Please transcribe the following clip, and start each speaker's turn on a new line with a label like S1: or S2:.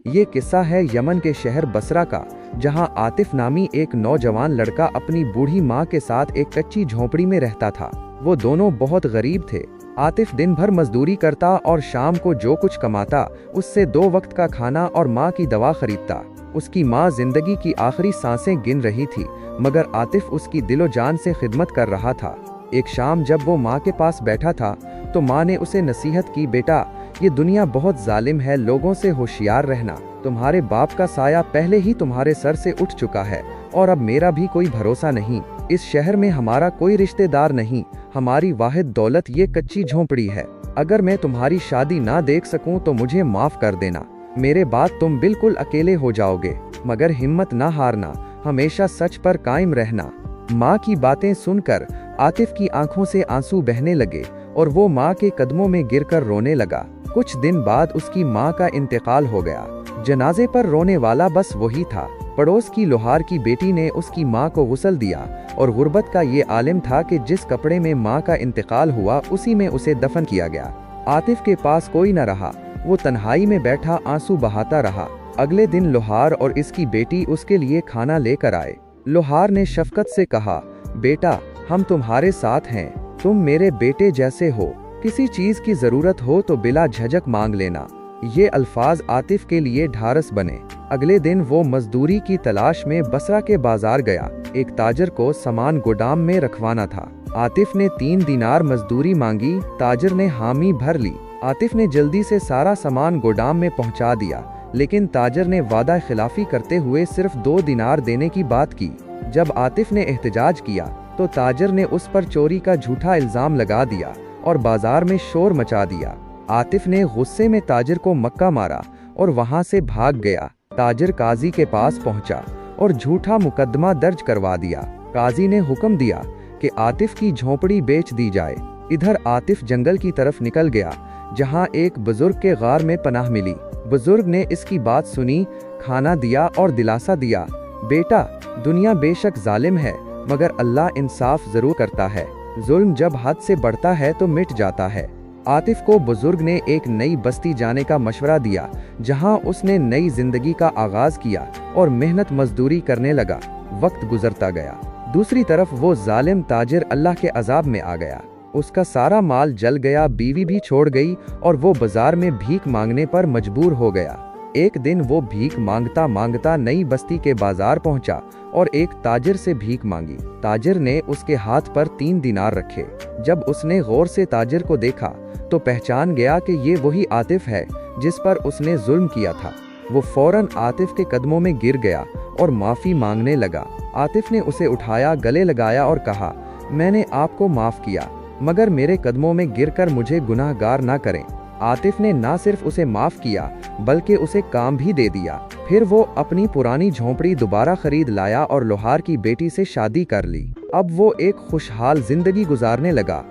S1: ये किस्सा है यमन के शहर बसरा का, जहां आतिफ नामी एक नौजवान लड़का अपनी बूढ़ी माँ के साथ एक कच्ची झोंपड़ी में रहता था। वो दोनों बहुत गरीब थे। आतिफ दिन भर मजदूरी करता और शाम को जो कुछ कमाता उससे 2 वक्त का खाना और माँ की दवा खरीदता। उसकी माँ जिंदगी की आखिरी सांसें गिन रही थी, मगर आतिफ उसकी दिलो जान से खिदमत कर रहा था। एक शाम जब वो माँ के पास बैठा था तो माँ ने उसे नसीहत की, बेटा ये दुनिया बहुत जालिम है, लोगों से होशियार रहना। तुम्हारे बाप का साया पहले ही तुम्हारे सर से उठ चुका है और अब मेरा भी कोई भरोसा नहीं। इस शहर में हमारा कोई रिश्तेदार नहीं, हमारी वाहिद दौलत ये कच्ची झोंपड़ी है। अगर मैं तुम्हारी शादी ना देख सकूं तो मुझे माफ कर देना। मेरे बाद तुम बिल्कुल अकेले हो जाओगे, मगर हिम्मत ना हारना, हमेशा सच पर कायम रहना। माँ की बातें सुनकर आतिफ की आंखों से आंसू बहने लगे और वो माँ के कदमों में गिरकर रोने लगा। कुछ दिन बाद उसकी माँ का इंतकाल हो गया। जनाजे पर रोने वाला बस वही था। पड़ोस की लोहार की बेटी ने उसकी माँ को गुस्ल दिया और गुर्बत का ये आलिम था कि जिस कपड़े में माँ का इंतकाल हुआ उसी में उसे दफन किया गया। आतिफ के पास कोई न रहा, वो तन्हाई में बैठा आंसू बहाता रहा। अगले दिन लोहार और इसकी बेटी उसके लिए खाना लेकर आए। लोहार ने शफकत से कहा, बेटा हम तुम्हारे साथ हैं, तुम मेरे बेटे जैसे हो, किसी चीज की जरूरत हो तो बिला झिझक मांग लेना। ये अल्फाज आतिफ के लिए ढारस बने। अगले दिन वो मजदूरी की तलाश में बसरा के बाजार गया। एक ताजर को सामान गोदाम में रखवाना था। आतिफ ने 3 दिनार मजदूरी मांगी, ताजर ने हामी भर ली। आतिफ ने जल्दी से सारा सामान गोदाम में पहुंचा दिया, लेकिन ताजर ने वादा खिलाफी करते हुए सिर्फ 2 दिनार देने की बात की। जब आतिफ ने एहतजाज किया तो ताजर ने उस पर चोरी का झूठा इल्जाम लगा दिया और बाजार में शोर मचा दिया। आतिफ ने गुस्से में ताजर को मक्का मारा और वहां से भाग गया। ताजर काजी के पास पहुंचा और झूठा मुकदमा दर्ज करवा दिया। काजी ने हुक्म दिया कि आतिफ की झोंपड़ी बेच दी जाए। इधर आतिफ जंगल की तरफ निकल गया, जहां एक बुजुर्ग के गार में पनाह मिली। बुजुर्ग ने इसकी बात सुनी, खाना दिया और दिलासा दिया, बेटा दुनिया बेशक जालिम है, मगर अल्लाह इंसाफ जरूर करता है। जुल्म जब हद से बढ़ता है तो मिट जाता है। आतिफ को बुजुर्ग ने एक नई बस्ती जाने का मशवरा दिया, जहां उसने नई जिंदगी का आगाज किया और मेहनत मजदूरी करने लगा। वक्त गुजरता गया। दूसरी तरफ वो जालिम ताजिर अल्लाह के अजाब में आ गया। उसका सारा माल जल गया, बीवी भी छोड़ गई और वो बाजार में भीख मांगने पर मजबूर हो गया। एक दिन वो भीख मांगता मांगता नई बस्ती के बाजार पहुंचा और एक ताजिर से भीख मांगी। ताजिर ने उसके हाथ पर 3 दिनार रखे। जब उसने गौर से ताजिर को देखा तो पहचान गया कि ये वही आतिफ है जिस पर उसने जुल्म किया था। वो फौरन आतिफ के कदमों में गिर गया और माफी मांगने लगा। आतिफ ने उसे उठाया, गले लगाया और कहा, मैंने आपको माफ किया, मगर मेरे कदमों में गिरकर मुझे गुनाहगार ना करें। आतिफ ने ना सिर्फ उसे माफ किया बल्कि उसे काम भी दे दिया। फिर वो अपनी पुरानी झोंपड़ी दोबारा खरीद लाया और लोहार की बेटी से शादी कर ली। अब वो एक खुशहाल जिंदगी गुजारने लगा।